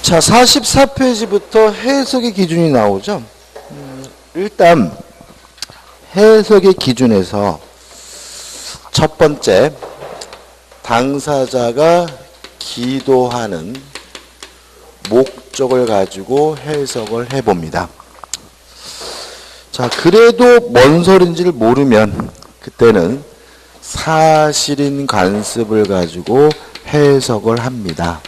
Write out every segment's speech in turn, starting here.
자, 44페이지부터 해석의 기준이 나오죠. 일단 해석의 기준에서 첫 번째, 당사자가 기도하는 목적을 가지고 해석을 해봅니다. 자, 그래도 뭔 소린지를 모르면 그때는 사실인 관습을 가지고 해석을 합니다.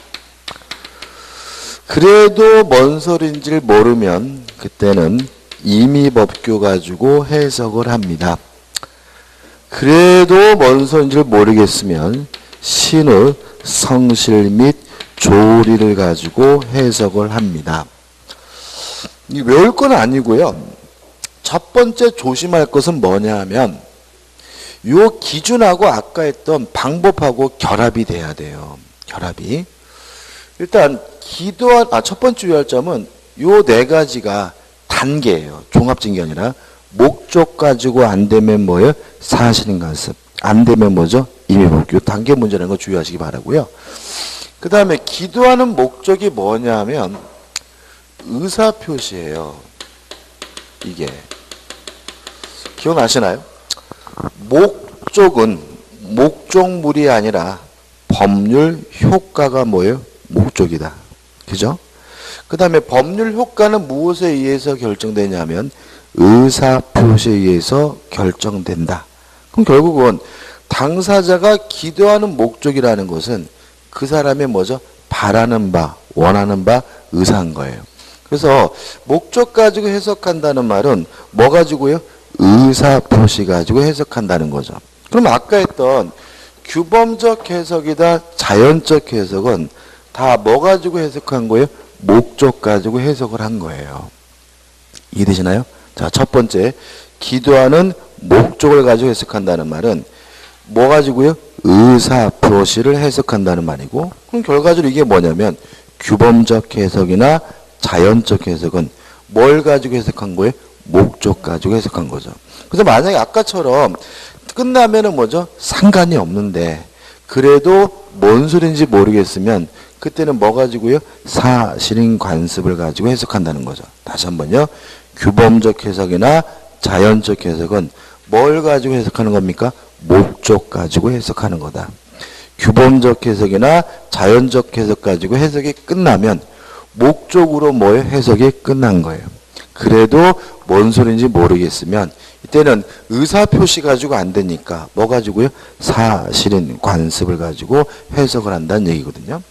그래도 뭔 소린지를 모르면 그때는 임의법규 가지고 해석을 합니다. 그래도 뭔 소린지를 모르겠으면 신의 성실 및 조리를 가지고 해석을 합니다. 이 외울 건 아니고요. 첫 번째 조심할 것은 뭐냐 하면 요 기준하고 아까 했던 방법하고 결합이 돼야 돼요. 결합이. 일단 기도한 첫 번째 유의할 점은 요 네 가지가 단계예요. 종합적인 게 아니라 목적 가지고 안 되면 뭐예요? 사실인 관습. 안 되면 뭐죠? 임의법규. 단계 문제라는 거 주의하시기 바라고요. 그 다음에 기도하는 목적이 뭐냐 하면 의사표시예요. 이게. 기억나시나요? 목적은 목적물이 아니라 법률 효과가 뭐예요? 목적이다. 그죠? 그 다음에 법률 효과는 무엇에 의해서 결정되냐면 의사표시에 의해서 결정된다. 그럼 결국은 당사자가 기도하는 목적이라는 것은 그 사람의 뭐죠? 바라는 바, 원하는 바, 의사인 거예요. 그래서 목적 가지고 해석한다는 말은 뭐 가지고요? 의사표시 가지고 해석한다는 거죠. 그럼 아까 했던 규범적 해석이다, 자연적 해석은 다 뭐 가지고 해석한 거예요? 목적 가지고 해석을 한 거예요. 이해되시나요? 자, 첫 번째, 기도하는 목적을 가지고 해석한다는 말은 뭐 가지고요? 의사표시를 해석한다는 말이고, 그럼 결과적으로 이게 뭐냐면 규범적 해석이나 자연적 해석은 뭘 가지고 해석한 거예요? 목적 가지고 해석한 거죠. 그래서 만약에 아까처럼 끝나면은 뭐죠? 상관이 없는데 그래도 뭔 소리인지 모르겠으면 그때는 뭐 가지고요? 사실인 관습을 가지고 해석한다는 거죠. 다시 한번요. 규범적 해석이나 자연적 해석은 뭘 가지고 해석하는 겁니까? 목적 가지고 해석하는 거다. 규범적 해석이나 자연적 해석 가지고 해석이 끝나면 목적으로 뭐예요? 해석이 끝난 거예요. 그래도 뭔 소리인지 모르겠으면 이때는 의사표시 가지고 안 되니까 뭐 가지고요? 사실인 관습을 가지고 해석을 한다는 얘기거든요.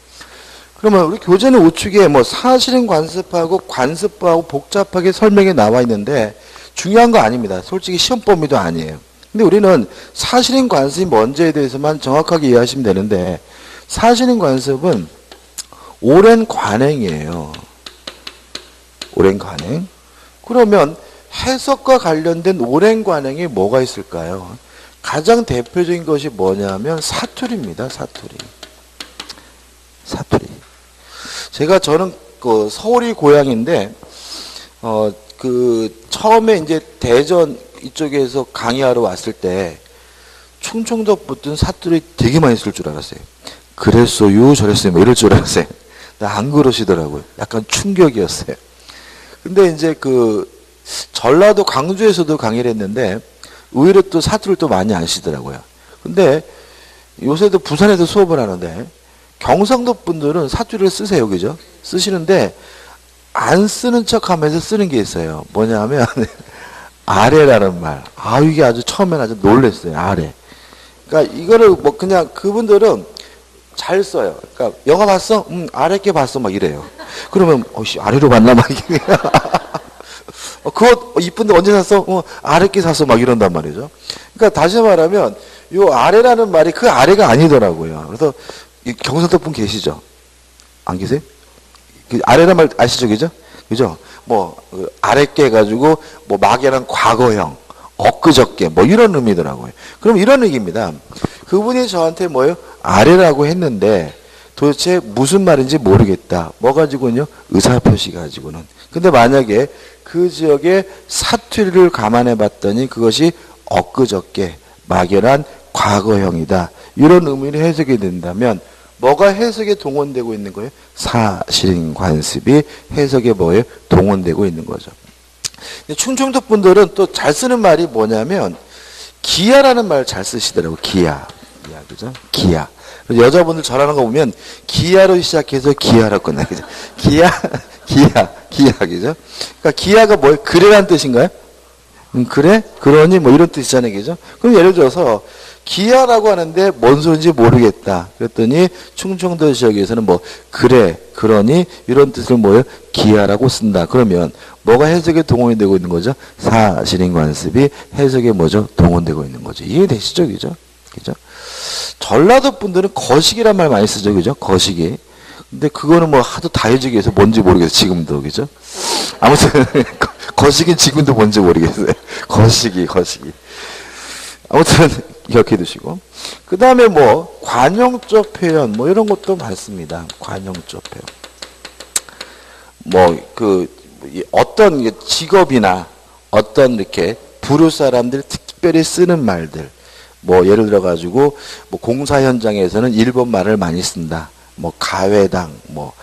그러면 우리 교재는 우측에 뭐 사실인 관습하고 관습하고 복잡하게 설명이 나와 있는데 중요한 거 아닙니다. 솔직히 시험 범위도 아니에요. 근데 우리는 사실인 관습이 뭔지에 대해서만 정확하게 이해하시면 되는데 사실인 관습은 오랜 관행이에요. 오랜 관행. 그러면 해석과 관련된 오랜 관행이 뭐가 있을까요? 가장 대표적인 것이 뭐냐면 사투리입니다. 사투리. 사투리. 저는 그 서울이 고향인데 처음에 이제 대전 이쪽에서 강의하러 왔을 때 충청도 붙은 사투리 되게 많이 쓸 줄 알았어요. 그랬어요, 저랬어요, 뭐 이럴 줄 알았어요. 안 그러시더라고요. 약간 충격이었어요. 근데 이제 전라도 광주에서도 강의를 했는데 의외로 또 사투리를 또 많이 안 쓰더라고요. 근데 요새도 부산에서 수업을 하는데 경상도 분들은 사투리를 쓰세요. 그죠? 쓰시는데 안 쓰는 척 하면서 쓰는 게 있어요. 뭐냐면 아래라는 말. 이게 아주 처음엔 아주 놀랬어요. 아래. 그러니까 이거를 뭐 그냥 그분들은 잘 써요. 그러니까 영화 봤어? 아래께 봤어. 막 이래요. 그러면 아래로 봤나? 막 이래. 그거 이쁜데 언제 샀어? 아래께 샀어. 막 이런단 말이죠. 그러니까 다시 말하면 요 아래라는 말이 그 아래가 아니더라고요. 그래서 경상도 분 계시죠? 안 계세요? 그 아래란 말 아시죠? 그죠? 뭐 아래께 가지고 뭐 막연한 과거형, 엊그저께 뭐 이런 의미더라고요. 그럼 이런 얘기입니다. 그분이 저한테 뭐예요? 아래라고 했는데 도대체 무슨 말인지 모르겠다. 뭐 가지고는요? 의사표시 가지고는. 근데 만약에 그 지역의 사투리를 감안해 봤더니 그것이 엊그저께 막연한 과거형이다. 이런 의미로 해석이 된다면 뭐가 해석에 동원되고 있는 거예요? 사실인 관습이 해석에 뭐예요? 동원되고 있는 거죠. 근데 충청도 분들은 또 잘 쓰는 말이 뭐냐면 기야라는 말을 잘 쓰시더라고요. 기야. 그죠? 기야. 여자분들 전화하는 거 보면 기야로 시작해서 기야로 끝나. 그죠? 기야, 그죠? 그러니까 기야가 뭐예요? 그래란 뜻인가요? 그래? 그러니? 뭐 이런 뜻이잖아요. 그죠? 그럼 예를 들어서 기야라고 하는데 뭔 소리인지 모르겠다. 그랬더니 충청도 지역에서는 뭐 그래, 그러니 이런 뜻을 뭐예요? 기야라고 쓴다. 그러면 뭐가 해석에 동원이 되고 있는 거죠? 사실인 관습이 해석에 뭐죠? 동원되고 있는 거죠. 이해되시죠? 그죠? 그죠? 전라도 분들은 거시기란 말 많이 쓰죠. 그죠? 거시기. 근데 그거는 뭐 하도 다해지기 해서 뭔지 모르겠어요. 지금도. 그죠? 아무튼 거시기는 지금도 뭔지 모르겠어요. 거시기. 아무튼 기억해 두시고. 그 다음에 뭐 관용적 표현 뭐 이런 것도 많습니다. 관용적 표현. 뭐 어떤 직업이나 어떤 이렇게 부류 사람들이 특별히 쓰는 말들. 뭐 예를 들어 가지고 뭐 공사 현장에서는 일본 말을 많이 쓴다. 뭐 가회당 뭐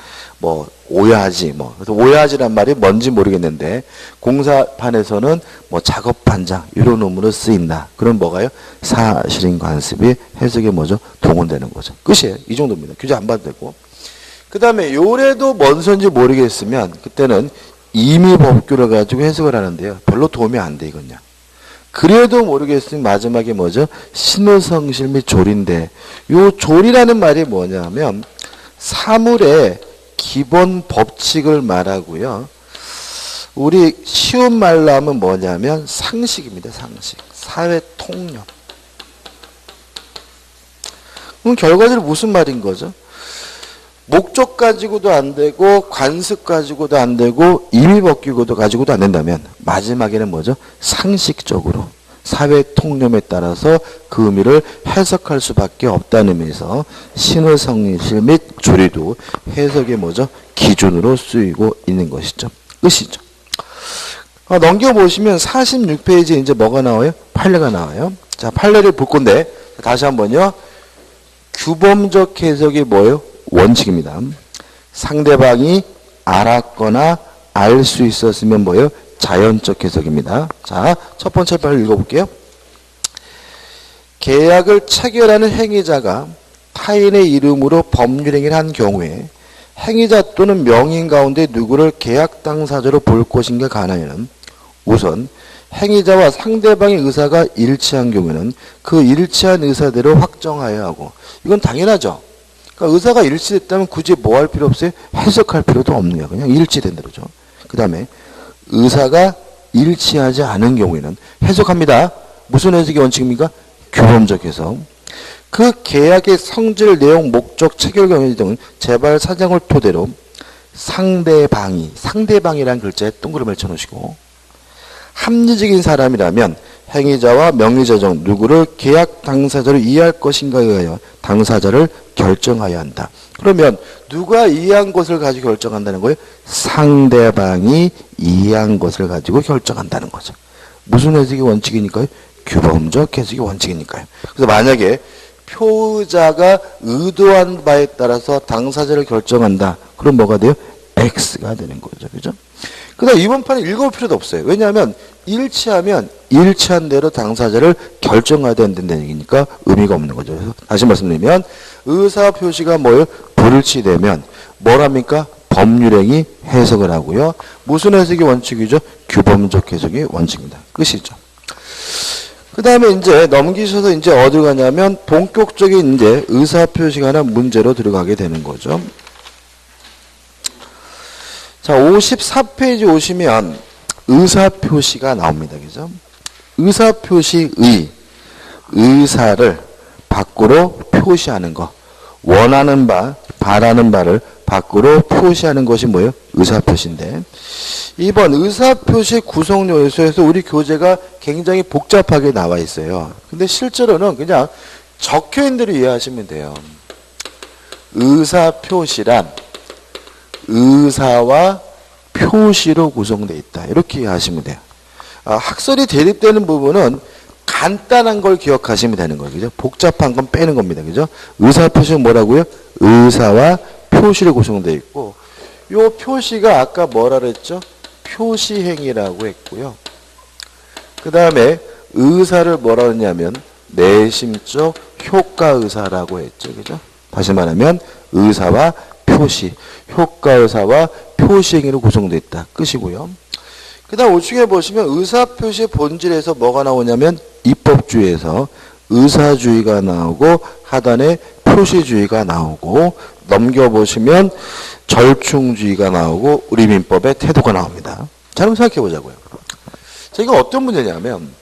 오야지 그래서 오야지란 말이 뭔지 모르겠는데 공사판에서는 뭐 작업반장 이런 의미로 쓰인다. 그럼 뭐가요? 사실인 관습이 해석에 뭐죠? 동원되는 거죠. 끝이에요. 이 정도입니다. 교재 안 봐도 되고. 그 다음에 요래도 뭔 소리인지 모르겠으면 그때는 임의법규를 가지고 해석을 하는데요. 별로 도움이 안 돼 이건요. 그래도 모르겠으면 마지막에 뭐죠? 신호성실 및 조리인데 요 조리라는 말이 뭐냐면 사물의 기본 법칙을 말하고요. 우리 쉬운 말로 하면 뭐냐면 상식입니다. 상식. 사회 통념. 그럼 결과적으로 무슨 말인 거죠? 목적 가지고도 안 되고 관습 가지고도 안 되고 임의법규도 가지고도 안 된다면 마지막에는 뭐죠? 상식적으로 사회 통념에 따라서 그 의미를 해석할 수밖에 없다는 의미에서 신호성실 및 조리도 해석의 뭐죠? 기준으로 쓰이고 있는 것이죠. 끝이죠. 넘겨보시면 46페이지에 이제 뭐가 나와요? 판례가 나와요. 자, 판례를 볼 건데 다시 한번요. 규범적 해석이 뭐예요? 원칙입니다. 상대방이 알았거나 알 수 있었으면 뭐예요? 자연적 해석입니다. 자, 첫 번째 판을 읽어볼게요. 계약을 체결하는 행위자가 타인의 이름으로 법률행위를 한 경우에 행위자 또는 명인 가운데 누구를 계약 당사자로 볼 것인가 관하여는 우선 행위자와 상대방의 의사가 일치한 경우에는 그 일치한 의사대로 확정하여야 하고 이건 당연하죠. 그러니까 의사가 일치됐다면 굳이 뭐 할 필요 없어요? 해석할 필요도 없는 거예요. 그냥 일치된 대로죠. 그 다음에 의사가 일치하지 않은 경우에는 해석합니다. 무슨 해석이 원칙입니까? 규범적 해석. 그 계약의 성질, 내용, 목적, 체결 경위 등은 재발 사정을 토대로 상대방이라는 글자에 동그라미를 쳐놓으시고 합리적인 사람이라면 행위자와 명의자 중 누구를 계약 당사자로 이해할 것인가에 의하여 당사자를 결정하여야 한다. 그러면 누가 이해한 것을 가지고 결정한다는 거예요? 상대방이 이해한 것을 가지고 결정한다는 거죠. 무슨 해석이 원칙이니까요? 규범적 해석이 원칙이니까요. 그래서 만약에 표의자가 의도한 바에 따라서 당사자를 결정한다. 그럼 뭐가 돼요? X가 되는 거죠. 그죠? 그 다음 이번 판은 읽어볼 필요도 없어요. 왜냐하면 일치하면 일치한 대로 당사자를 결정해야 된다는 얘기니까 의미가 없는 거죠. 그래서 다시 말씀드리면 의사 표시가 뭐예요? 불일치되면 뭐랍니까? 법률행위 해석을 하고요. 무슨 해석이 원칙이죠? 규범적 해석이 원칙입니다. 끝이죠. 그 다음에 이제 넘기셔서 이제 어디로 가냐면 본격적인 이제 의사 표시가 하나 문제로 들어가게 되는 거죠. 자, 54페이지 오시면 의사표시가 나옵니다. 그죠? 의사표시의 의사를 밖으로 표시하는 거. 원하는 바, 바라는 바를 밖으로 표시하는 것이 뭐예요? 의사표시인데. 2번 의사표시 구성 요소에서 우리 교재가 굉장히 복잡하게 나와 있어요. 근데 실제로는 그냥 적혀 있는 대로 이해하시면 돼요. 의사표시란 의사와 표시로 구성되어 있다. 이렇게 이해하시면 돼요. 학설이 대립되는 부분은 간단한 걸 기억하시면 되는 거예요. 그죠? 복잡한 건 빼는 겁니다. 그죠? 의사표시는 뭐라고요? 의사와 표시로 구성되어 있고, 요 표시가 아까 뭐라 그랬죠? 표시행위라고 했고요. 그 다음에 의사를 뭐라 그랬냐면 내심적 효과의사라고 했죠. 그죠? 다시 말하면 의사와 표시, 효과의사와 표시행위로 구성되어 있다. 끝이고요. 그 다음 5층에 보시면 의사표시의 본질에서 뭐가 나오냐면 입법주의에서 의사주의가 나오고 하단에 표시주의가 나오고 넘겨보시면 절충주의가 나오고 우리 민법의 태도가 나옵니다. 자, 그럼 생각해 보자고요. 자, 이건 어떤 문제냐면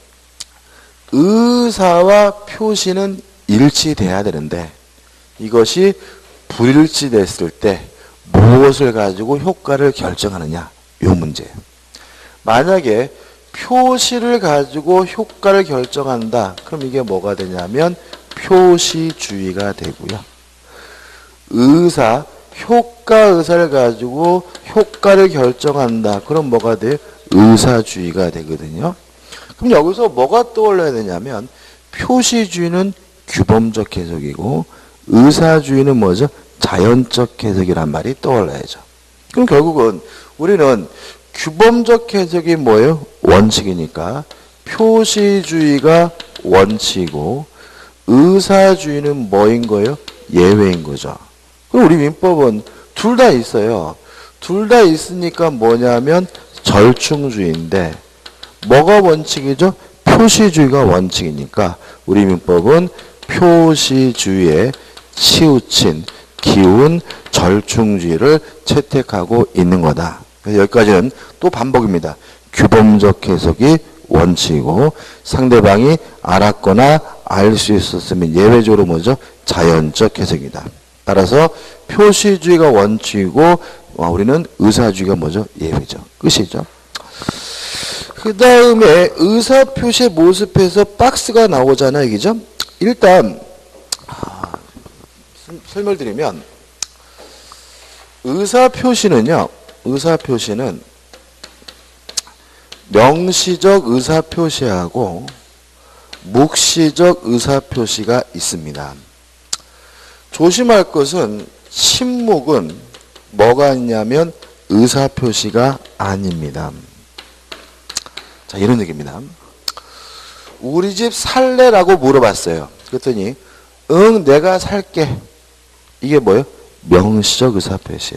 의사와 표시는 일치돼야 되는데 이것이 불일치됐을 때 무엇을 가지고 효과를 결정하느냐, 이 문제예요. 만약에 표시를 가지고 효과를 결정한다. 그럼 이게 뭐가 되냐면 표시주의가 되고요. 의사, 효과의사를 가지고 효과를 결정한다. 그럼 뭐가 돼요? 의사주의가 되거든요. 그럼 여기서 뭐가 떠올려야 되냐면 표시주의는 규범적 해석이고 의사주의는 뭐죠? 자연적 해석이란 말이 떠올라야죠. 그럼 결국은 우리는 규범적 해석이 뭐예요? 원칙이니까 표시주의가 원칙이고 의사주의는 뭐인 거예요? 예외인 거죠. 그럼 우리 민법은 둘 다 있어요. 둘 다 있으니까 뭐냐면 절충주의인데 뭐가 원칙이죠? 표시주의가 원칙이니까 우리 민법은 표시주의에 치우친 기운 절충주의를 채택하고 있는 거다. 그래서 여기까지는 또 반복입니다. 규범적 해석이 원칙이고 상대방이 알았거나 알 수 있었으면 예외적으로 뭐죠? 자연적 해석이다. 따라서 표시주의가 원칙이고 우리는 의사주의가 뭐죠? 예외죠. 끝이죠. 그 다음에 의사표시의 모습에서 박스가 나오잖아요. 이기죠? 일단 설명을 드리면 의사표시는요. 의사표시는 명시적 의사표시하고 묵시적 의사표시가 있습니다. 조심할 것은 침묵은 뭐가 있냐면 의사표시가 아닙니다. 자, 이런 얘기입니다. 우리 집 살래라고 물어봤어요. 그랬더니 응, 내가 살게. 이게 뭐예요? 명시적 의사표시.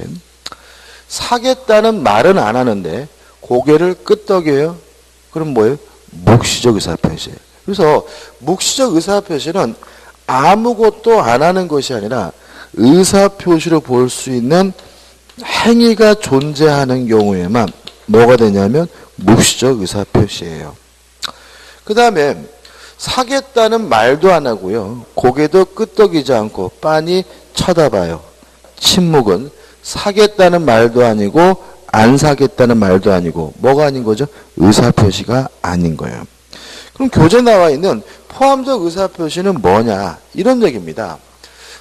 사겠다는 말은 안 하는데 고개를 끄덕여요. 그럼 뭐예요? 묵시적 의사표시예요. 그래서 묵시적 의사표시는 아무것도 안 하는 것이 아니라 의사표시로 볼 수 있는 행위가 존재하는 경우에만 뭐가 되냐면 묵시적 의사표시예요. 그 다음에 사겠다는 말도 안 하고요. 고개도 끄덕이지 않고 빤히 쳐다봐요. 침묵은 사겠다는 말도 아니고 안 사겠다는 말도 아니고 뭐가 아닌 거죠? 의사표시가 아닌 거예요. 그럼 교재에 나와 있는 포함적 의사표시는 뭐냐? 이런 얘기입니다.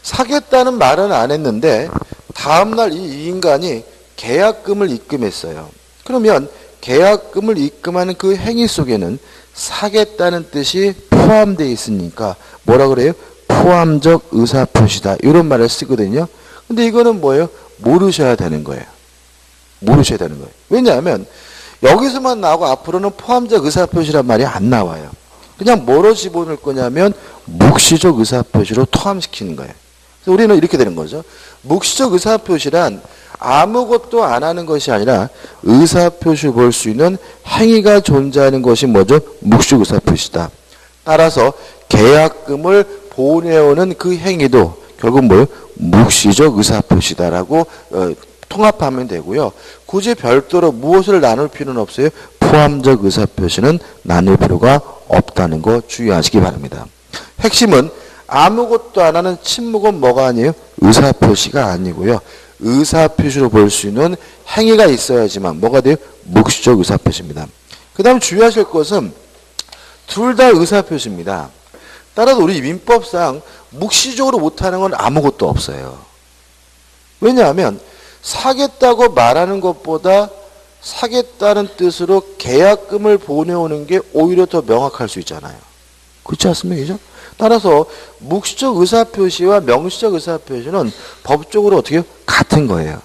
사겠다는 말은 안 했는데 다음날 이 인간이 계약금을 입금했어요. 그러면 계약금을 입금하는 그 행위 속에는 사겠다는 뜻이 포함되어 있으니까 뭐라 그래요? 포함적 의사표시다. 이런 말을 쓰거든요. 근데 이거는 뭐예요? 모르셔야 되는 거예요. 모르셔야 되는 거예요. 왜냐하면 여기서만 나오고 앞으로는 포함적 의사표시란 말이 안 나와요. 그냥 뭐로 집어넣을 거냐면 묵시적 의사표시로 포함시키는 거예요. 그래서 우리는 이렇게 되는 거죠. 묵시적 의사표시란 아무것도 안 하는 것이 아니라 의사표시를 볼 수 있는 행위가 존재하는 것이 뭐죠? 묵시적 의사표시다. 따라서 계약금을 보내오는 그 행위도 결국 뭐예요? 묵시적 의사표시다라고 통합하면 되고요. 굳이 별도로 무엇을 나눌 필요는 없어요. 포함적 의사표시는 나눌 필요가 없다는 거 주의하시기 바랍니다. 핵심은 아무것도 안 하는 침묵은 뭐가 아니에요? 의사표시가 아니고요. 의사표시로 볼 수 있는 행위가 있어야지만 뭐가 돼요? 묵시적 의사표시입니다. 그 다음 주의하실 것은 둘 다 의사표시입니다. 따라서 우리 민법상 묵시적으로 못하는 건 아무것도 없어요. 왜냐하면 사겠다고 말하는 것보다 사겠다는 뜻으로 계약금을 보내오는 게 오히려 더 명확할 수 있잖아요. 그렇지 않습니까? 그죠? 따라서 묵시적 의사표시와 명시적 의사표시는 법적으로 어떻게 해요? 같은 거예요.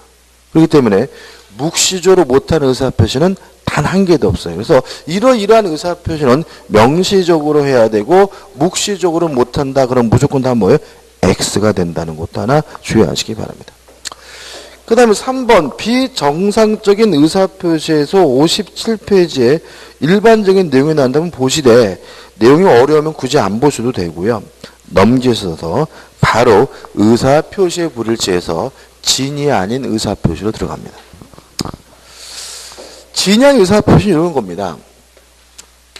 그렇기 때문에 묵시적으로 못한 의사표시는 단 한 개도 없어요. 그래서 이러이러한 의사표시는 명시적으로 해야 되고 묵시적으로 못한다. 그럼 무조건 다 뭐예요? X가 된다는 것도 하나 주의하시기 바랍니다. 그 다음에 3번 비정상적인 의사표시에서 57페이지에 일반적인 내용이 나온다면 보시되 내용이 어려우면 굳이 안 보셔도 되고요. 넘기셔서 바로 의사표시의 불일치에서 진이 아닌 의사표시로 들어갑니다. 진양 의사표시는 이런 겁니다.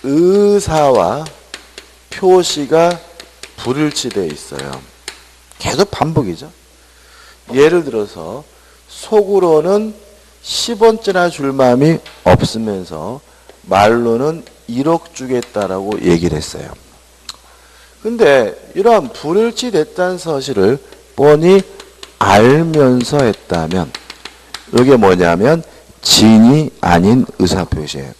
의사와 표시가 불일치되어 있어요. 계속 반복이죠. 예를 들어서 속으로는 10원짜리 줄 마음이 없으면서 말로는 1억 주겠다라고 얘기를 했어요. 근데 이러한 불일치됐다는 사실을 뻔히 알면서 했다면 이게 뭐냐면 진이 아닌 의사표시예요.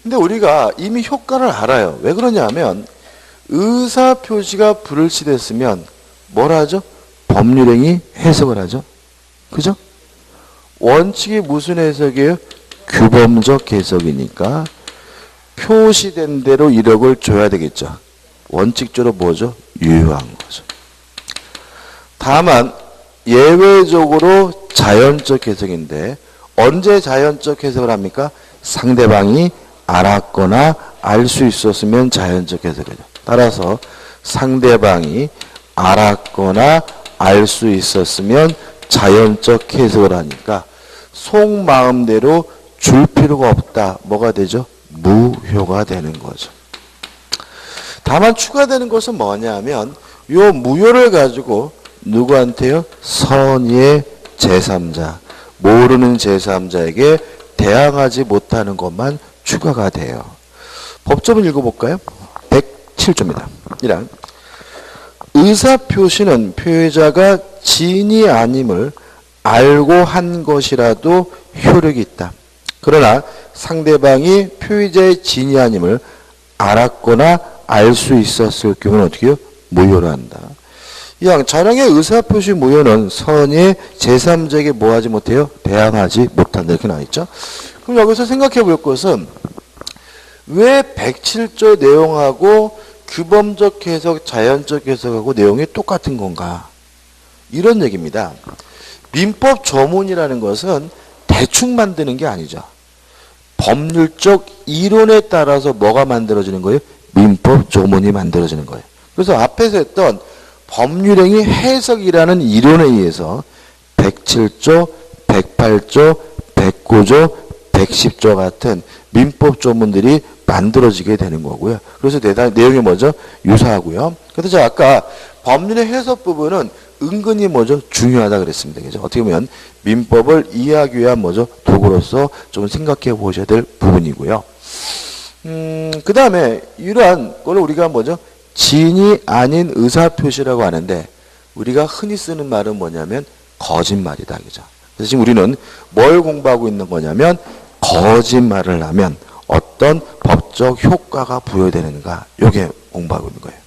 근데 우리가 이미 효과를 알아요. 왜 그러냐면 의사표시가 불일치됐으면 뭘 하죠? 법률행위 해석을 하죠. 그죠? 원칙이 무슨 해석이에요? 규범적 해석이니까 표시된 대로 1억을 줘야 되겠죠. 원칙적으로 뭐죠? 유효한 거죠. 다만 예외적으로 자연적 해석인데 언제 자연적 해석을 합니까? 상대방이 알았거나 알 수 있었으면 자연적 해석이죠. 따라서 상대방이 알았거나 알 수 있었으면 자연적 해석을 하니까 속마음대로 줄 필요가 없다. 뭐가 되죠? 무효가 되는 거죠. 다만 추가되는 것은 뭐냐면 요 무효를 가지고 누구한테요? 선의의 제3자, 모르는 제3자에게 대항하지 못하는 것만 추가가 돼요. 법조문 읽어볼까요? 107조입니다. 1항 의사표시는 표의자가 진이 아님을 알고 한 것이라도 효력이 있다. 그러나 상대방이 표의자의 진이 아님을 알았거나 알 수 있었을 경우는 어떻게 해요? 무효로 한다. 이왕 자랑의 의사표시 무효는 선의 제3자에게 뭐하지 못해요? 대항하지 못한다. 이렇게 나와있죠. 그럼 여기서 생각해 볼 것은 왜 107조 내용하고 규범적 해석, 자연적 해석하고 내용이 똑같은 건가? 이런 얘기입니다. 민법 조문이라는 것은 대충 만드는 게 아니죠. 법률적 이론에 따라서 뭐가 만들어지는 거예요? 민법 조문이 만들어지는 거예요. 그래서 앞에서 했던 법률행위 해석이라는 이론에 의해서 107조, 108조, 109조, 110조 같은 민법 조문들이 만들어지게 되는 거고요. 그래서 내용이 뭐죠? 유사하고요. 그래서 제가 아까 법률의 해석 부분은 은근히 뭐죠? 중요하다 그랬습니다. 그죠? 어떻게 보면 민법을 이해하기 위한 뭐죠? 도구로서 좀 생각해 보셔야 될 부분이고요. 그 다음에 이러한 걸 우리가 뭐죠? 진이 아닌 의사표시라고 하는데 우리가 흔히 쓰는 말은 뭐냐면 거짓말이다. 그죠? 그래서 지금 우리는 뭘 공부하고 있는 거냐면 거짓말을 하면 어떤 법적 효과가 부여되는가 요게 공부하고 있는 거예요.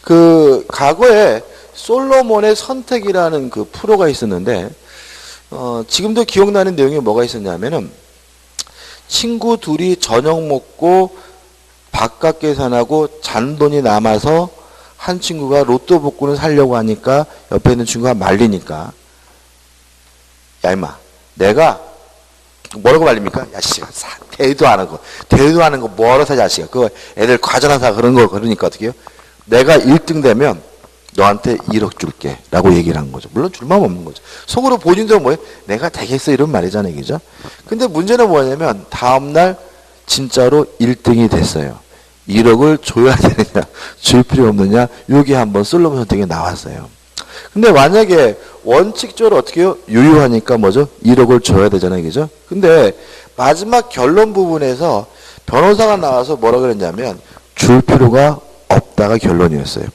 그 과거에 솔로몬의 선택이라는 그 프로가 있었는데 지금도 기억나는 내용이 뭐가 있었냐면은 친구 둘이 저녁 먹고 바깥 계산하고 잔돈이 남아서 한 친구가 로또 복권을 사려고 하니까 옆에 있는 친구가 말리니까 야 임마 내가 뭐라고 말립니까? 야 씨가 대도 안 하고 대도 안 하는 거 뭐하러 사 자식아 그거 애들 과자나 사 그런 거 그러니까 어떻게 해요? 내가 1등 되면 너한테 1억 줄게 라고 얘기를 한 거죠. 물론 줄 마음 없는 거죠. 속으로 본인도 뭐예요? 내가 되겠어 이런 말이잖아요. 그죠? 근데 문제는 뭐냐면 다음날 진짜로 1등이 됐어요. 1억을 줘야 되느냐 줄 필요 없느냐 여기 한번 솔로몬 선택에 나왔어요. 근데 만약에 원칙적으로 어떻게 해요? 유효하니까 뭐죠? 1억을 줘야 되잖아요. 그죠? 근데 마지막 결론 부분에서 변호사가 나와서 뭐라 그랬냐면 줄 필요가 없다가 결론이었어요.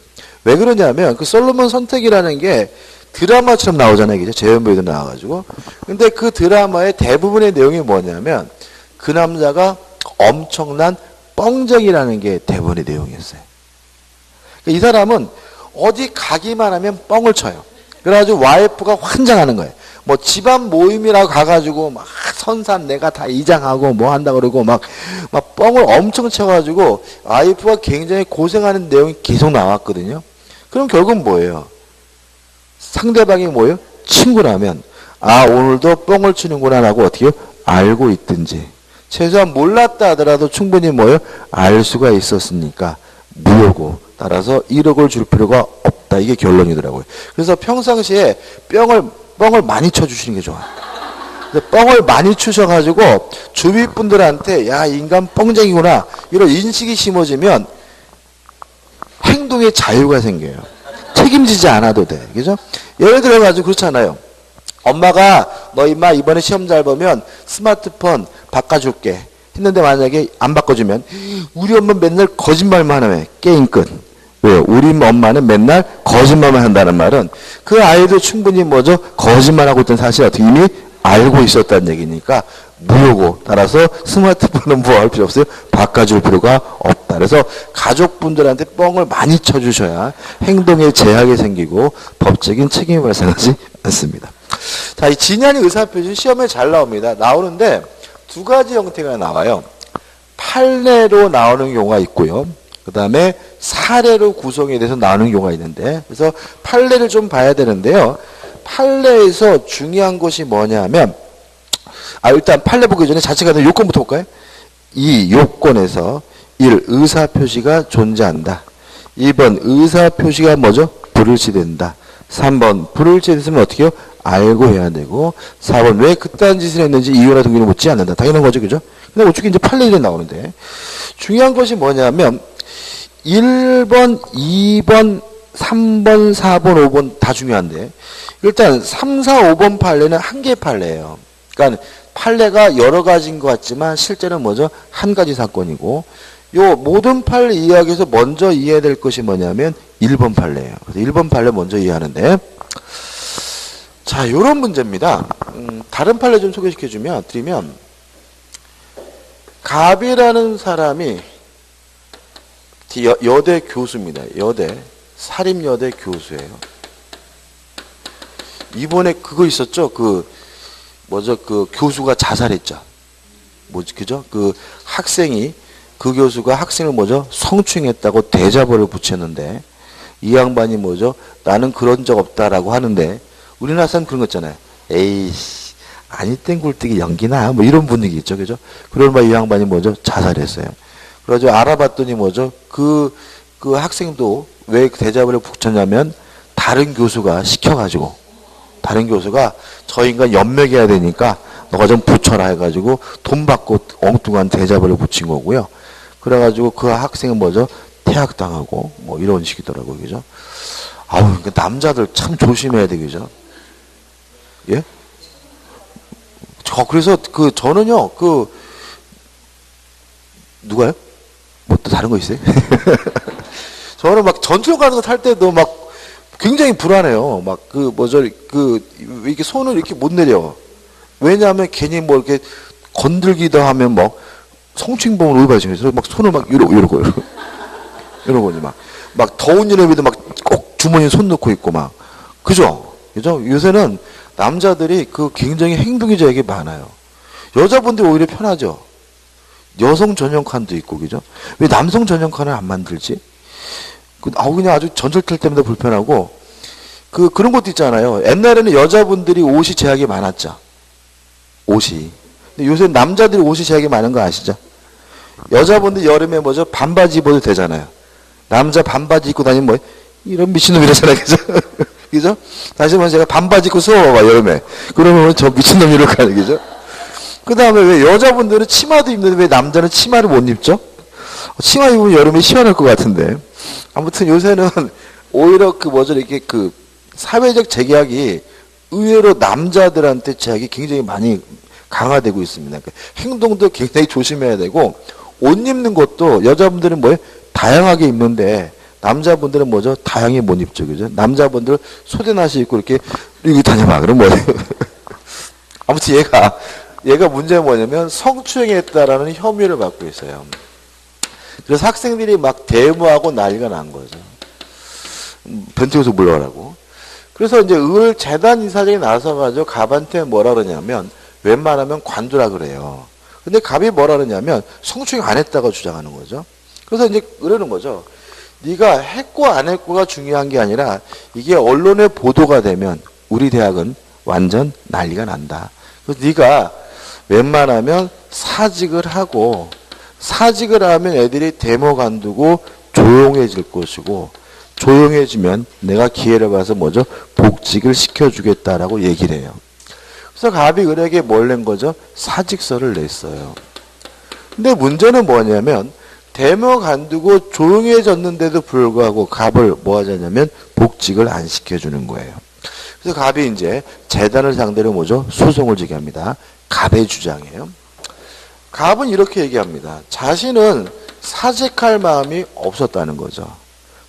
왜 그러냐면 그 솔로몬 선택이라는 게 드라마처럼 나오잖아요. 그죠? 재현배우도 나와가지고. 근데 그 드라마의 대부분의 내용이 뭐냐면 그 남자가 엄청난 뻥쟁이라는 게 대부분의 내용이었어요. 이 사람은 어디 가기만 하면 뻥을 쳐요. 그래가지고 와이프가 환장하는 거예요. 뭐 집안 모임이라고 가가지고 막 선산 내가 다 이장하고 뭐 한다 그러고 막 뻥을 엄청 쳐가지고 와이프가 굉장히 고생하는 내용이 계속 나왔거든요. 그럼 결국은 뭐예요? 상대방이 뭐예요? 친구라면 아 오늘도 뻥을 치는구나 라고 어떻게 해요? 알고 있든지 최소한 몰랐다 하더라도 충분히 뭐예요? 알 수가 있었으니까 무효고 따라서 1억을 줄 필요가 없다. 이게 결론이더라고요. 그래서 평상시에 뻥을 많이 쳐주시는 게 좋아요. 뻥을 많이 추셔가지고 주위 분들한테 야 인간 뻥쟁이구나 이런 인식이 심어지면 행동에 자유가 생겨요. 책임지지 않아도 돼. 그죠? 예를 들어가지고 그렇잖아요. 엄마가 너 임마 이번에 시험 잘 보면 스마트폰 바꿔줄게 했는데 만약에 안 바꿔주면 우리 엄마 맨날 거짓말만 하네. 게임 끝. 왜요? 우리 엄마는 맨날 거짓말만 한다는 말은 그 아이도 충분히 뭐죠? 거짓말하고 있던 사실을 어떻게 이미 알고 있었다는 얘기니까 무효고 따라서 스마트폰은 뭐 할 필요 없어요? 바꿔줄 필요가 없다. 그래서 가족분들한테 뻥을 많이 쳐주셔야 행동에 제약이 생기고 법적인 책임이 발생하지 않습니다. 자, 이 진양이 의사표시 시험에 잘 나옵니다. 나오는데 두 가지 형태가 나와요. 판례로 나오는 경우가 있고요. 그 다음에 사례로 구성이 돼서 나오는 경우가 있는데 그래서 판례를 좀 봐야 되는데요. 판례에서 중요한 것이 뭐냐면 일단 판례 보기 전에 자체가 된 요건부터 볼까요? 이 요건에서 1. 의사표시가 존재한다. 2번 의사표시가 뭐죠? 불일치된다. 3번 불일치됐으면 어떻게 해요? 알고 해야 되고 4번 왜 그딴 짓을 했는지 이유나 동기를 묻지 않는다. 당연한 거죠. 그죠? 근데 어떻게 이제 판례에 나오는데 중요한 것이 뭐냐면 1번, 2번, 3번, 4번, 5번 다 중요한데 일단 3, 4, 5번 판례는 한 개의 판례예요. 그러니까 판례가 여러 가지인 것 같지만 실제는 뭐죠? 한 가지 사건이고 요 모든 판례 이야기에서 먼저 이해해야 될 것이 뭐냐면 1번 판례예요. 그래서 1번 판례 먼저 이해하는데 자, 요런 문제입니다. 다른 판례 좀 소개시켜 드리면 갑이라는 사람이 여대 교수입니다. 여대 사립여대 교수예요. 이번에 그거 있었죠? 그 교수가 자살했죠. 그죠? 그 학생이 그 교수가 학생을 성추행했다고 대자보를 붙였는데 이 양반이 나는 그런 적 없다라고 하는데 우리나라 사람 그런 거 있잖아요. 에이씨 아니 땡굴뜨기 연기나 이런 분위기 있죠. 그죠? 그러면 이 양반이 자살했어요. 그래가지고 알아봤더니 그 학생도 왜 대자보를 붙였냐면 다른 교수가 시켜가지고 다른 교수가 저 인간 연맥해야 되니까 너가 좀 붙여라 해가지고 돈 받고 엉뚱한 대자보를 붙인 거고요. 그래가지고 그 학생은 퇴학당하고 이런 식이더라고요. 그죠? 아우, 남자들 참 조심해야 돼. 그죠? 예? 그래서 저는요, 누가요? 또 다른 거 있어요? 저는 전철 가는 거 탈 때도 굉장히 불안해요. 이렇게 손을 이렇게 못 내려. 왜냐하면 괜히 이렇게 건들기도 하면 성추행범을 의발생해서 손을 이러고 더운 여름에도 꼭 주머니에 손 넣고 있고 그죠? 요새는 남자들이 굉장히 행동이 저에게 많아요. 여자분들이 오히려 편하죠. 여성 전용 칸도 있고 그죠? 왜 남성 전용 칸을 안 만들지? 그냥 아주 전철 탈 때마다 불편하고 그런 것도 있잖아요. 옛날에는 여자분들이 옷이 제약이 많았죠. 옷이. 근데 요새 남자들이 옷이 제약이 많은 거 아시죠? 여자분들 여름에 반바지 입어도 되잖아요. 남자 반바지 입고 다니면 이런 미친놈이라잖아요. 그죠? 그죠? 다시 한번 제가 반바지 입고 수업해봐, 여름에. 그러면 저 미친놈이라고 하는 거죠? 그 다음에 왜 여자분들은 치마도 입는데 왜 남자는 치마를 못 입죠? 치마 입으면 여름에 시원할 것 같은데. 아무튼 요새는 오히려 이렇게 사회적 제약이 의외로 남자들한테 제약이 굉장히 많이 강화되고 있습니다. 그러니까 행동도 굉장히 조심해야 되고 옷 입는 것도 여자분들은 다양하게 입는데 남자분들은 다양하게 못 입죠. 그죠? 남자분들 소대나시 입고 이렇게 다녀봐. 그럼 뭐예요? 아무튼 얘가 문제가 뭐냐면 성추행했다라는 혐의를 받고 있어요. 그래서 학생들이 데모하고 난리가 난 거죠. 변태에서 물러가라고. 그래서 이제 을 재단 이사장이 나서가지고 갑한테 뭐라 그러냐면 웬만하면 관두라 그래요. 근데 갑이 뭐라 그러냐면 성추행 안 했다고 주장하는 거죠. 그래서 이제 그러는 거죠. 네가 했고 안 했고가 중요한 게 아니라 이게 언론에 보도가 되면 우리 대학은 완전 난리가 난다. 그래서 네가 웬만하면 사직을 하면 애들이 데모 간두고 조용해질 것이고 조용해지면 내가 기회를 봐서 뭐죠? 복직을 시켜주겠다라고 얘기를 해요. 그래서 갑이 을에게 뭘 낸 거죠? 사직서를 냈어요. 근데 문제는 뭐냐면 데모 간두고 조용해졌는데도 불구하고 갑을 뭐 하자냐면 복직을 안 시켜주는 거예요. 그래서 갑이 이제 재단을 상대로 뭐죠? 소송을 제기합니다. 갑의 주장이에요. 갑은 이렇게 얘기합니다. 자신은 사직할 마음이 없었다는 거죠.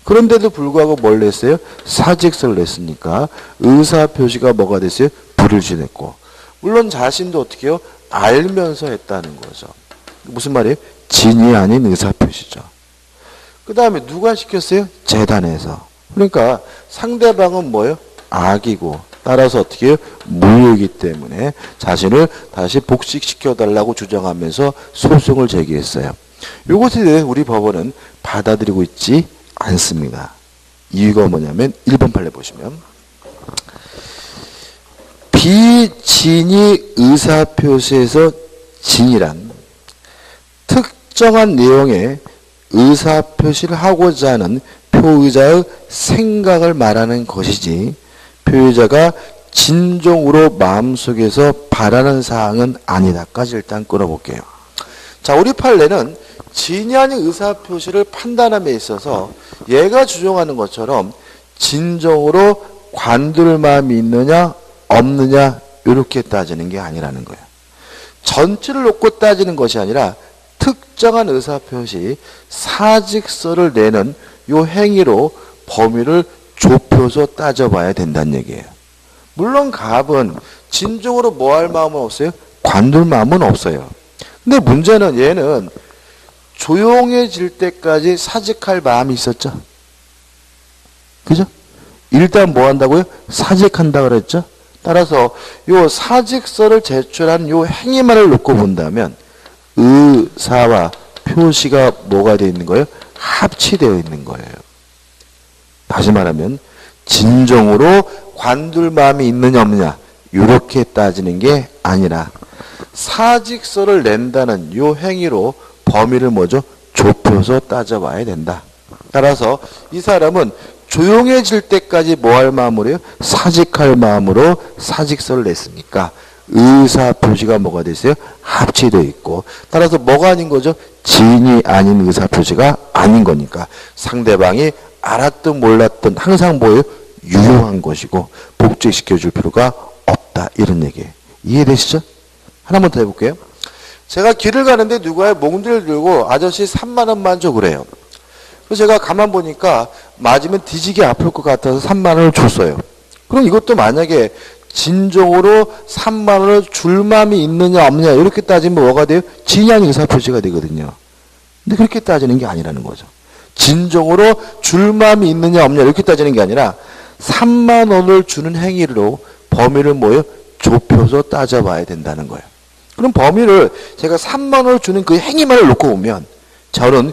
그런데도 불구하고 뭘 냈어요? 사직서를 냈으니까 의사표시가 뭐가 됐어요? 불일치됐고. 물론 자신도 어떻게 해요? 알면서 했다는 거죠. 무슨 말이에요? 진이 아닌 의사표시죠. 그 다음에 누가 시켰어요? 재단에서. 그러니까 상대방은 뭐예요? 악이고 따라서 어떻게 해요? 무효이기 때문에 자신을 다시 복직시켜달라고 주장하면서 소송을 제기했어요. 이것에 대해 우리 법원은 받아들이고 있지 않습니다. 이유가 뭐냐면 1번 판례 보시면 비진의 의사표시에서 진이란 특정한 내용의 의사표시를 하고자 하는 표의자의 생각을 말하는 것이지 표의자가 진정으로 마음속에서 바라는 사항은 아니다까지 일단 끌어볼게요. 자, 우리 판례는 진이 아닌 의사표시를 판단함에 있어서 얘가 주장하는 것처럼 진정으로 관둘 마음이 있느냐 없느냐 이렇게 따지는 게 아니라는 거예요. 전체를 놓고 따지는 것이 아니라 특정한 의사표시 사직서를 내는 요 행위로 범위를 좁혀서 따져봐야 된다는 얘기예요. 물론 갑은 진정으로 뭐 할 마음은 없어요? 관둘 마음은 없어요. 근데 문제는 얘는 조용해질 때까지 사직할 마음이 있었죠. 그죠? 일단 뭐 한다고요? 사직한다 그랬죠? 따라서 요 사직서를 제출한 요 행위만을 놓고 본다면 의사와 표시가 뭐가 되어 있는 거예요? 합치되어 있는 거예요. 다시 말하면 진정으로 관둘 마음이 있느냐 없느냐 이렇게 따지는 게 아니라 사직서를 낸다는 요 행위로 범위를 뭐죠? 좁혀서 따져봐야 된다. 따라서 이 사람은 조용해질 때까지 뭐 할 마음으로 해요? 사직할 마음으로 사직서를 냈으니까 의사표시가 뭐가 됐어요? 합치되어 있고 따라서 뭐가 아닌 거죠? 진이 아닌 의사표시가 아닌 거니까 상대방이 알았든 몰랐든 항상 뭐예요? 유효한 것이고 복직시켜 줄 필요가 없다 이런 얘기예요. 이해되시죠? 하나만 더 해볼게요. 제가 길을 가는데 누가 몽둥이를 들고 아저씨 3만 원만 줘 그래요. 그래서 제가 가만 보니까 맞으면 뒤지게 아플 것 같아서 3만 원을 줬어요. 그럼 이것도 만약에 진정으로 3만 원을 줄 마음이 있느냐 없느냐 이렇게 따지면 뭐가 돼요? 진이 아닌 의사표시가 되거든요. 근데 그렇게 따지는 게 아니라는 거죠. 진정으로 줄 마음이 있느냐 없느냐 이렇게 따지는 게 아니라 3만 원을 주는 행위로 범위를 뭐예요? 좁혀서 따져봐야 된다는 거예요. 그럼 범위를 제가 3만 원을 주는 그 행위만을 놓고 보면 저는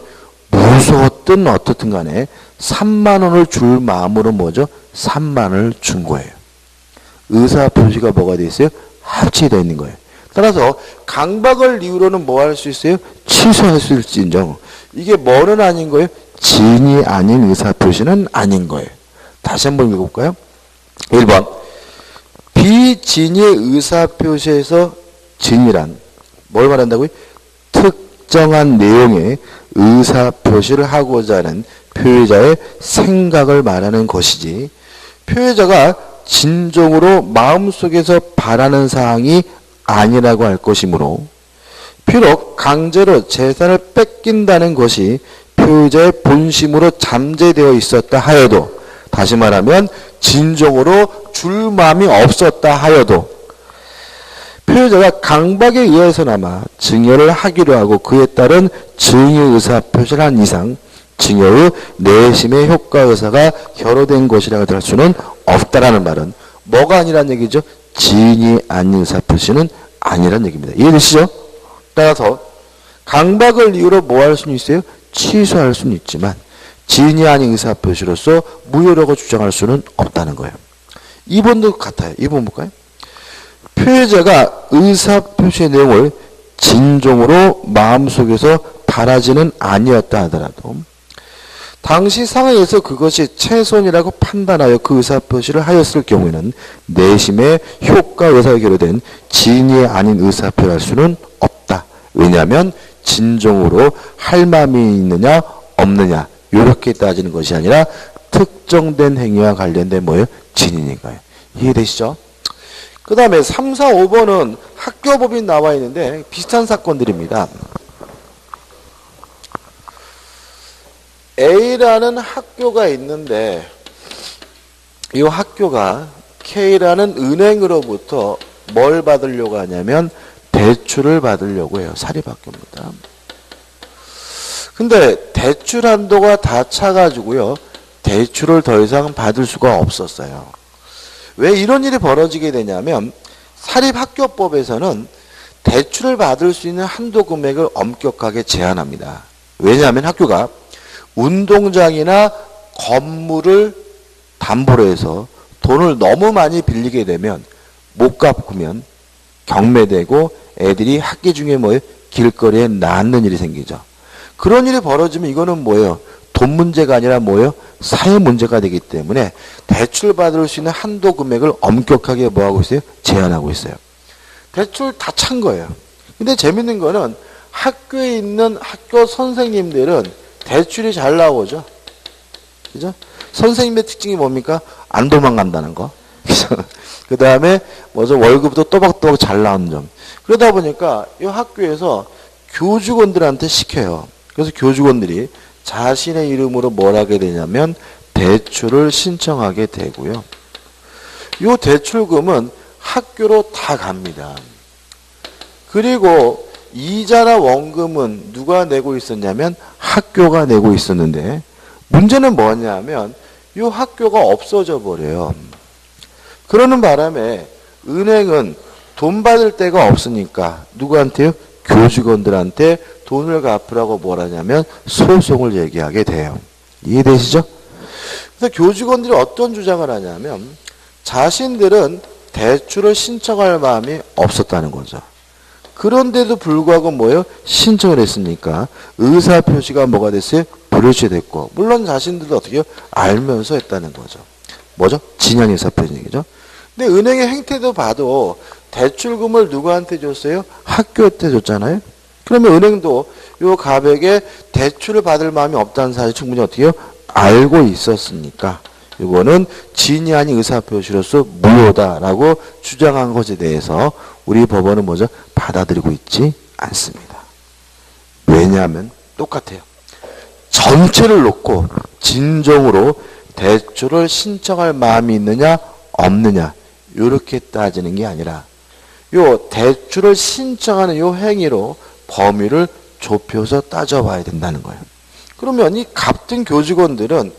무서웠든 어떻든 간에 3만 원을 줄 마음으로 뭐죠? 3만 원을 준 거예요. 의사표시가 뭐가 되어 있어요? 합치되어 있는 거예요. 따라서 강박을 이유로는 뭐 할 수 있어요? 취소할 수 있을지인정 이게 뭐는 아닌 거예요? 진이 아닌 의사표시는 아닌 거예요. 다시 한번 읽어볼까요? 1번 비진의 의사표시에서 진이란 뭘 말한다고요? 특정한 내용의 의사표시를 하고자 하는 표의자의 생각을 말하는 것이지 표의자가 진정으로 마음속에서 바라는 사항이 아니라고 할 것이므로 비록 강제로 재산을 뺏긴다는 것이 표의자의 본심으로 잠재되어 있었다 하여도 다시 말하면 진정으로 줄 마음이 없었다 하여도 표의자가 강박에 의해서나마 증여를 하기로 하고 그에 따른 증여 의사 표시를 한 이상 증여의 내심의 효과 의사가 결여된 것이라고 할 수는 없다라는 말은 뭐가 아니란 얘기죠? 지인이 아닌 의사표시는 아니란 얘기입니다. 이해되시죠? 따라서 강박을 이유로 뭐 할 수는 있어요? 취소할 수는 있지만 지인이 아닌 의사표시로서 무효라고 주장할 수는 없다는 거예요. 2번도 같아요. 2번 볼까요? 표해자가 의사표시의 내용을 진정으로 마음속에서 바라지는 아니었다 하더라도 당시 상황에서 그것이 최선이라고 판단하여 그 의사표시를 하였을 경우에는 내심의 효과 의사가 결여된 지인이 아닌 의사표를 할 수는 없다. 왜냐하면 진정으로 할 마음이 있느냐 없느냐 이렇게 따지는 것이 아니라 특정된 행위와 관련된 뭐예요? 진이니까요. 이해되시죠? 그 다음에 3, 4, 5번은 학교법이 나와 있는데 비슷한 사건들입니다. A라는 학교가 있는데 이 학교가 K라는 은행으로부터 뭘 받으려고 하냐면 대출을 받으려고 해요. 사립학교입니다. 근데 대출 한도가 다 차가지고요. 대출을 더 이상 받을 수가 없었어요. 왜 이런 일이 벌어지게 되냐면 사립학교법에서는 대출을 받을 수 있는 한도 금액을 엄격하게 제한합니다. 왜냐하면 학교가 운동장이나 건물을 담보로 해서 돈을 너무 많이 빌리게 되면 못 갚으면 경매되고 애들이 학기 중에 뭐예요? 길거리에 낳는 일이 생기죠. 그런 일이 벌어지면 이거는 뭐예요? 돈 문제가 아니라 뭐예요? 사회 문제가 되기 때문에 대출 받을 수 있는 한도 금액을 엄격하게 뭐하고 있어요? 제한하고 있어요. 대출 다 찬 거예요. 근데 재밌는 거는 학교에 있는 학교 선생님들은 대출이 잘 나오죠. 그죠? 선생님의 특징이 뭡니까? 안 도망간다는 거. 그 다음에 뭐죠? 월급도 또박또박 잘 나오는 점. 그러다 보니까 이 학교에서 교직원들한테 시켜요. 그래서 교직원들이 자신의 이름으로 뭘 하게 되냐면 대출을 신청하게 되고요. 이 대출금은 학교로 다 갑니다. 그리고 이자나 원금은 누가 내고 있었냐면 학교가 내고 있었는데 문제는 뭐냐면 이 학교가 없어져 버려요. 그러는 바람에 은행은 돈 받을 데가 없으니까 누구한테요? 교직원들한테 돈을 갚으라고 뭘 하냐면 소송을 제기하게 돼요. 이해되시죠? 그래서 교직원들이 어떤 주장을 하냐면 자신들은 대출을 신청할 마음이 없었다는 거죠. 그런데도 불구하고 뭐예요? 신청을 했으니까 의사표시가 뭐가 됐어요? 불일치됐고 물론 자신들도 어떻게 해요? 알면서 했다는 거죠. 뭐죠? 진양 의사표시 얘기죠. 근데 은행의 행태도 봐도 대출금을 누구한테 줬어요? 학교한테 줬잖아요. 그러면 은행도 요 가백에 대출을 받을 마음이 없다는 사실 충분히 어떻게 해요? 알고 있었으니까 이거는 진이 아닌 의사표시로서 무효다라고 주장한 것에 대해서 우리 법원은 뭐죠? 받아들이고 있지 않습니다. 왜냐하면 똑같아요. 전체를 놓고 진정으로 대출을 신청할 마음이 있느냐 없느냐 이렇게 따지는 게 아니라 요 대출을 신청하는 요 행위로 범위를 좁혀서 따져봐야 된다는 거예요. 그러면 이 같은 교직원들은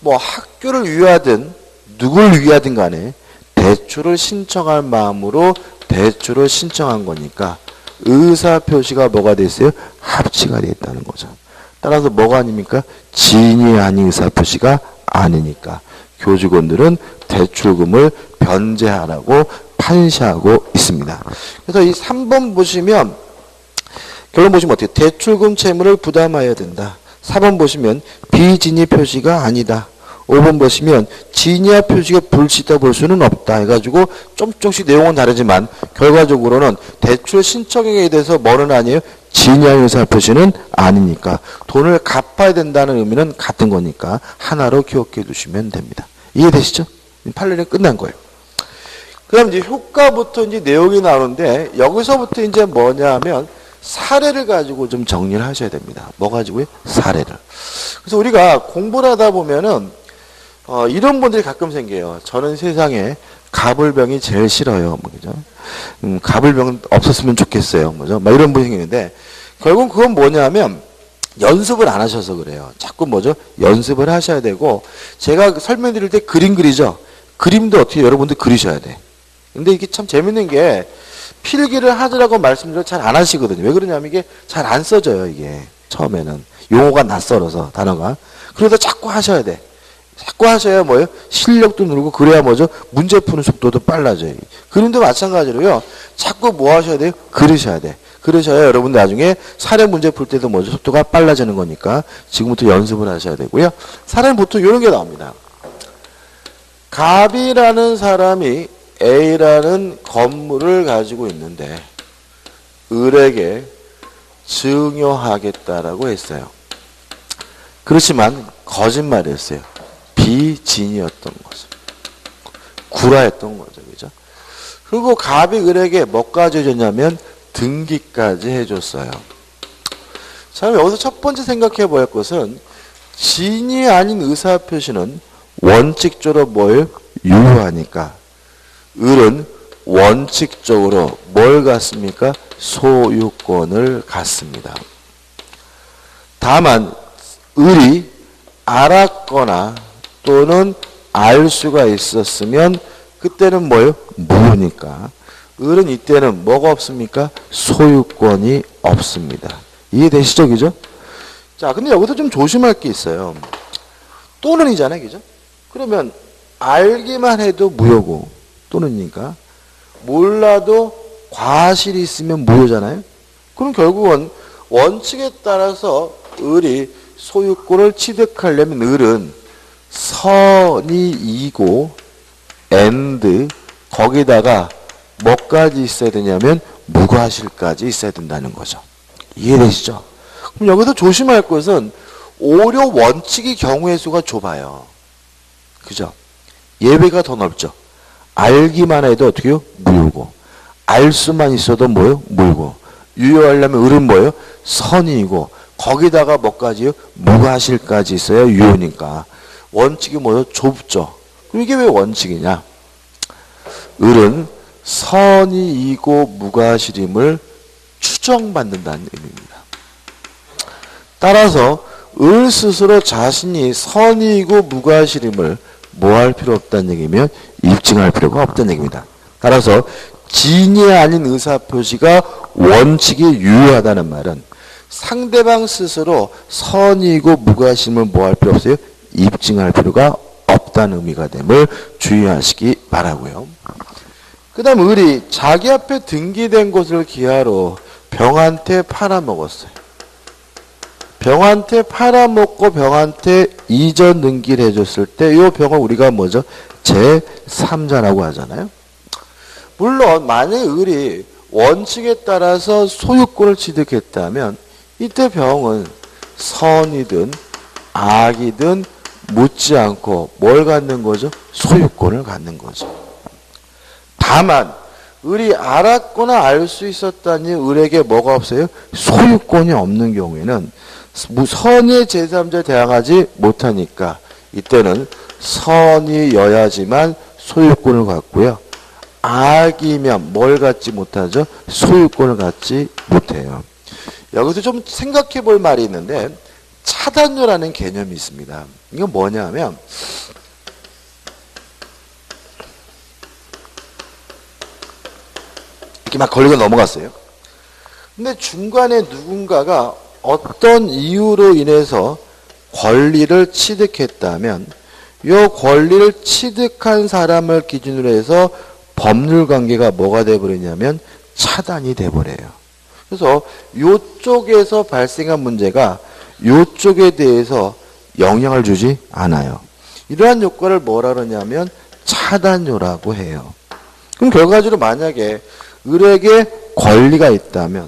뭐 학교를 위하든 누굴 위하든 간에 대출을 신청할 마음으로 대출을 신청한 거니까 의사표시가 뭐가 됐어요? 합치가 됐다는 거죠. 따라서 뭐가 아닙니까? 진이 아닌 의사표시가 아니니까 교직원들은 대출금을 변제하라고 판시하고 있습니다. 그래서 이 3번 보시면 결론 보시면 어떻게 대출금 채무를 부담해야 된다. 4번 보시면 비진위 표시가 아니다. 5번 보시면 진위와 표시가 불치있다 볼 수는 없다 해가지고 조금씩 내용은 다르지만 결과적으로는 대출 신청에 대해서 뭐는 아니에요? 진위와 의사 표시는 아니니까 돈을 갚아야 된다는 의미는 같은 거니까 하나로 기억해 두시면 됩니다. 이해되시죠? 판례는 끝난 거예요. 그 다음 이제 효과부터 이제 내용이 나오는데 여기서부터 이제 뭐냐 하면 사례를 가지고 좀 정리를 하셔야 됩니다. 뭐 가지고요? 사례를. 그래서 우리가 공부를 하다 보면은 이런 분들이 가끔 생겨요. 저는 세상에 가불병이 제일 싫어요. 뭐 그죠? 가불병 없었으면 좋겠어요. 뭐죠? 막 이런 분이 생기는데 결국 그건 뭐냐면 연습을 안 하셔서 그래요. 자꾸 뭐죠? 연습을 하셔야 되고, 제가 설명드릴 때 그림 그리죠? 그림도 어떻게 여러분들 그리셔야 돼. 근데 이게 참 재밌는 게, 필기를 하더라고 말씀드려 잘 안 하시거든요. 왜 그러냐면 이게 잘 안 써져요, 이게. 처음에는. 용어가 낯설어서, 단어가. 그러다 자꾸 하셔야 돼. 자꾸 하셔야 뭐예요? 실력도 늘고, 그래야 뭐죠? 문제 푸는 속도도 빨라져요. 그림도 마찬가지로요. 자꾸 뭐 하셔야 돼요? 그리셔야 돼. 그러셔야 여러분들 나중에 사례 문제 풀 때도 뭐죠? 속도가 빨라지는 거니까 지금부터 연습을 하셔야 되고요. 사례는 보통 이런 게 나옵니다. 갑이라는 사람이 A라는 건물을 가지고 있는데 을에게 증여하겠다라고 했어요. 그렇지만 거짓말이었어요. 비진이었던 거죠. 구라였던 거죠. 그죠? 그리고 갑이 을에게 뭐까지 해줬냐면 등기까지 해줬어요. 자, 여기서 첫 번째 생각해 볼 것은 진이 아닌 의사표시는 원칙적으로 뭘 유효하니까 을은 원칙적으로 뭘 갖습니까? 소유권을 갖습니다. 다만 을이 알았거나 또는 알 수가 있었으면 그때는 뭐예요? 무효니까 을은 이때는 뭐가 없습니까? 소유권이 없습니다. 이해되시죠? 그죠? 자, 근데 여기서 좀 조심할 게 있어요. 또는이잖아요. 그죠? 그러면 알기만 해도 무효고 또는이니까 몰라도 과실이 있으면 무효잖아요. 그럼 결국은 원칙에 따라서 을이 소유권을 취득하려면 을은 선이이고 and 거기다가 뭐까지 있어야 되냐면 무과실까지 있어야 된다는 거죠. 이해되시죠? 그럼 여기서 조심할 것은 오히려 원칙의 경우의 수가 좁아요. 그죠? 예외가 더 넓죠. 알기만 해도 어떻게 해요? 무효고. 알 수만 있어도 뭐예요? 무효고. 유효하려면 을은 뭐예요? 선이고. 거기다가 뭐까지요? 무과실까지 있어야 유효니까. 원칙이 뭐예요? 좁죠. 그럼 이게 왜 원칙이냐? 을은 선이이고 무과실임을 추정받는다는 의미입니다. 따라서 을 스스로 자신이 선이이고 무과실임을 뭐 할 필요 없다는 얘기면 입증할 필요가 없다는 얘기입니다. 따라서 진이 아닌 의사표시가 원칙이 유효하다는 말은 상대방 스스로 선이이고 무과실임을 뭐 할 필요 없어요? 입증할 필요가 없다는 의미가 됨을 주의하시기 바라고요. 그 다음 을이 자기 앞에 등기된 것을 기하로 병한테 팔아먹었어요. 병한테 팔아먹고 병한테 이전 등기를 해줬을 때 이 병을 우리가 뭐죠? 제3자라고 하잖아요. 물론 만약에 을이 원칙에 따라서 소유권을 취득했다면 이때 병은 선이든 악이든 묻지 않고 뭘 갖는 거죠? 소유권을 갖는 거죠. 다만 을이 알았거나 알 수 있었다니 을에게 뭐가 없어요? 소유권이 없는 경우에는 선의 제3자에 대항하지 못하니까 이때는 선이여야지만 소유권을 갖고요. 악이면 뭘 갖지 못하죠? 소유권을 갖지 못해요. 여기서 좀 생각해 볼 말이 있는데 차단료라는 개념이 있습니다. 이건 뭐냐면 이렇게 막 걸리고 넘어갔어요. 근데 중간에 누군가가 어떤 이유로 인해서 권리를 취득했다면 이 권리를 취득한 사람을 기준으로 해서 법률 관계가 뭐가 돼버리냐면 차단이 돼버려요. 그래서 이쪽에서 발생한 문제가 이쪽에 대해서 영향을 주지 않아요. 이러한 요건을 뭐라 그러냐면 차단료라고 해요. 그럼 결과적으로 만약에 을에게 권리가 있다면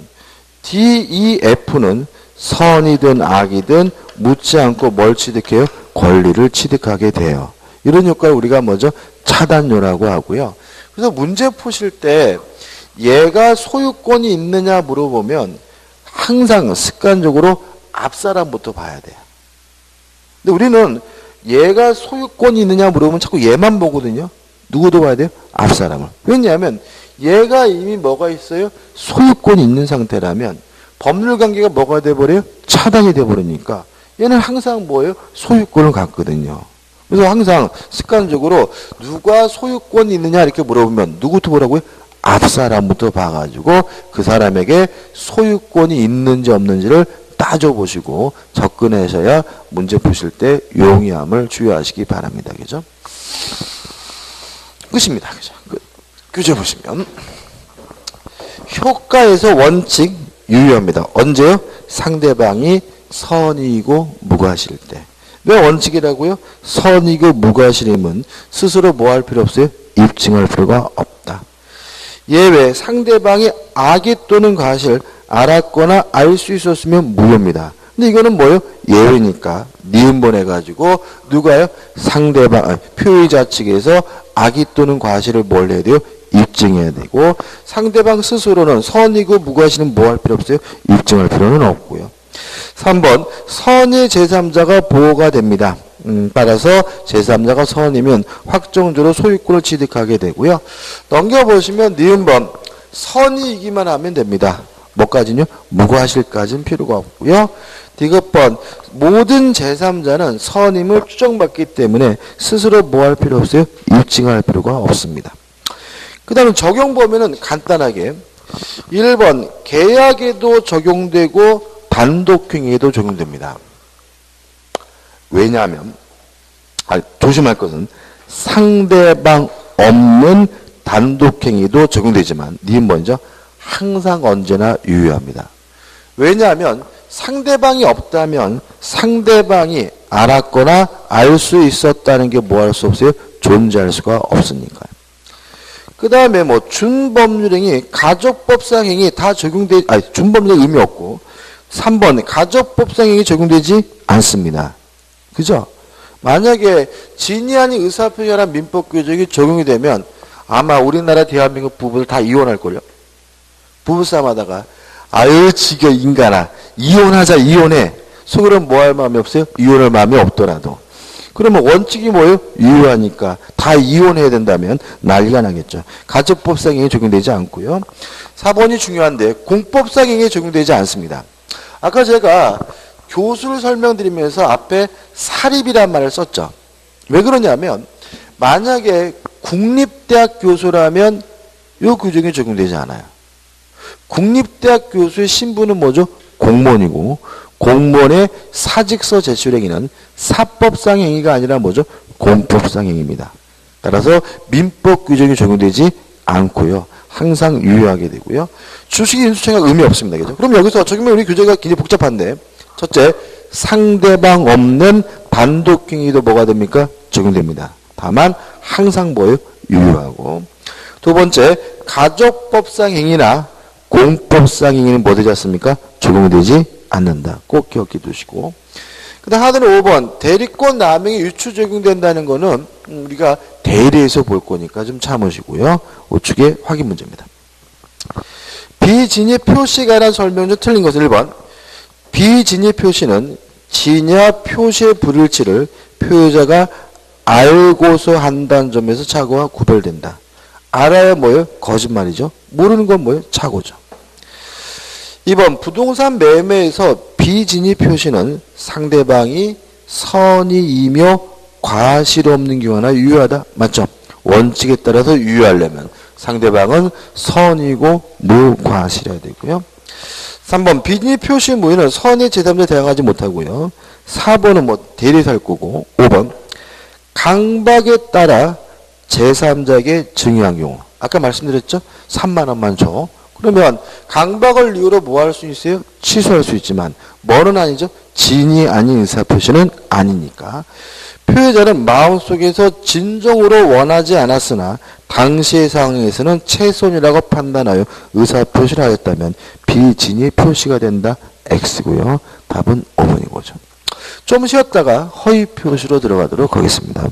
DEF는 선이든 악이든 묻지 않고 뭘 취득해요? 권리를 취득하게 돼요. 이런 효과를 우리가 뭐죠? 차단료라고 하고요. 그래서 문제 푸실 때 얘가 소유권이 있느냐 물어보면 항상 습관적으로 앞사람부터 봐야 돼요. 근데 우리는 얘가 소유권이 있느냐 물어보면 자꾸 얘만 보거든요. 누구도 봐야 돼요? 앞사람을. 왜냐하면 얘가 이미 뭐가 있어요? 소유권이 있는 상태라면 법률 관계가 뭐가 돼버려요? 차단이 돼버리니까 얘는 항상 뭐예요? 소유권을 갖거든요. 그래서 항상 습관적으로 누가 소유권이 있느냐 이렇게 물어보면 누구부터 보라고요? 앞사람부터 봐가지고 그 사람에게 소유권이 있는지 없는지를 따져보시고 접근하셔야 문제 푸실 때 용이함을 주의하시기 바랍니다. 그죠? 끝입니다. 그죠? 규제 보시면 효과에서 원칙 유효합니다. 언제요? 상대방이 선의이고 무과실 때. 왜 원칙이라고요? 선의고 무과실임은 스스로 뭐 할 필요 없어요? 입증할 필요가 없다. 예외 상대방이 악의 또는 과실 알았거나 알 수 있었으면 무효입니다. 근데 이거는 뭐예요? 예외니까 니은번 해가지고 누가요? 상대방 표의자 측에서 악의 또는 과실을 뭘 해야 돼요? 입증해야 되고 상대방 스스로는 선이고 무과실은 뭐 할 필요 없어요? 입증할 필요는 없고요. 3번 선의 제3자가 보호가 됩니다. 따라서 제3자가 선이면 확정적으로 소유권을 취득하게 되고요. 넘겨보시면 니은번 선이이기만 하면 됩니다. 뭐까지는요? 무과실까지는 필요가 없고요. 디귿번 모든 제3자는 선임을 추정받기 때문에 스스로 뭐 할 필요 없어요? 입증할 필요가 없습니다. 그 다음에 적용 범위는 간단하게 1번 계약에도 적용되고 단독행위에도 적용됩니다. 왜냐하면 조심할 것은 상대방 없는 단독행위도 적용되지만 니은 먼저 항상 언제나 유효합니다. 왜냐하면 상대방이 없다면 상대방이 알았거나 알 수 있었다는 게 뭐 할 수 없어요? 존재할 수가 없으니까요. 그 다음에 뭐 준법률행위, 가족법상행위 다 적용되지, 준법률 의미 없고 3번 가족법상행위 적용되지 않습니다. 그죠? 만약에 진위 아닌 의사표현한 민법규정이 적용이 되면 아마 우리나라 대한민국 부부들 다 이혼할걸요. 부부싸움 하다가 아유 지겨 인간아 이혼하자 이혼해. 속으로는 뭐 할 마음이 없어요? 이혼할 마음이 없더라도. 그러면 원칙이 뭐예요? 유효하니까 다 이혼해야 된다면 난리가 나겠죠. 가족법상행위 적용되지 않고요. 4번이 중요한데 공법상행위 적용되지 않습니다. 아까 제가 교수를 설명드리면서 앞에 사립이란 말을 썼죠. 왜 그러냐면 만약에 국립대학 교수라면 이 규정이 적용되지 않아요. 국립대학 교수의 신분은 뭐죠? 공무원이고 공무원의 사직서 제출 행위는 사법상 행위가 아니라 뭐죠? 공법상 행위입니다. 따라서 민법 규정이 적용되지 않고요. 항상 유효하게 되고요. 주식 인수청약 의미 없습니다. 그죠? 그럼 여기서 적용면 우리 규제가 굉장히 복잡한데 첫째, 상대방 없는 단독행위도 뭐가 됩니까? 적용됩니다. 다만 항상 뭐예요? 유효하고. 두 번째, 가족법상 행위나 공법상 행위는 뭐 되지 않습니까? 적용되지 않는다. 꼭 기억해 두시고. 그 다음 하나는 5번. 대리권 남용이 유추 적용된다는 거는 우리가 대리에서 볼 거니까 좀 참으시고요. 우측의 확인 문제입니다. 비진입 표시가 관한 설명 중 틀린 것은 1번. 비진입 표시는 진야 표시의 불일치를 표의자가 알고서 한다는 점에서 착오와 구별된다. 알아야 뭐예요? 거짓말이죠. 모르는 건 뭐예요? 착오죠. 2번 부동산 매매에서 비진입 표시는 상대방이 선의이며 과실 없는 경우나 유효하다. 맞죠? 원칙에 따라서 유효하려면 상대방은 선이고 무과실해야 되고요. 3번 비진입 표시 무효는 선의 제3자 대항하지 못하고요. 4번은 뭐 대리 살 거고 5번 강박에 따라 제3자에게 증여한 경우. 아까 말씀드렸죠? 3만 원만 줘. 그러면 강박을 이유로 뭐 할 수 있어요? 취소할 수 있지만 뭐는 아니죠? 진이 아닌 의사표시는 아니니까. 표의자는 마음속에서 진정으로 원하지 않았으나 당시의 상황에서는 최선이라고 판단하여 의사표시를 하였다면 비진이 표시가 된다. X고요. 답은 5번이고죠. 좀 쉬었다가 허위 표시로 들어가도록 하겠습니다.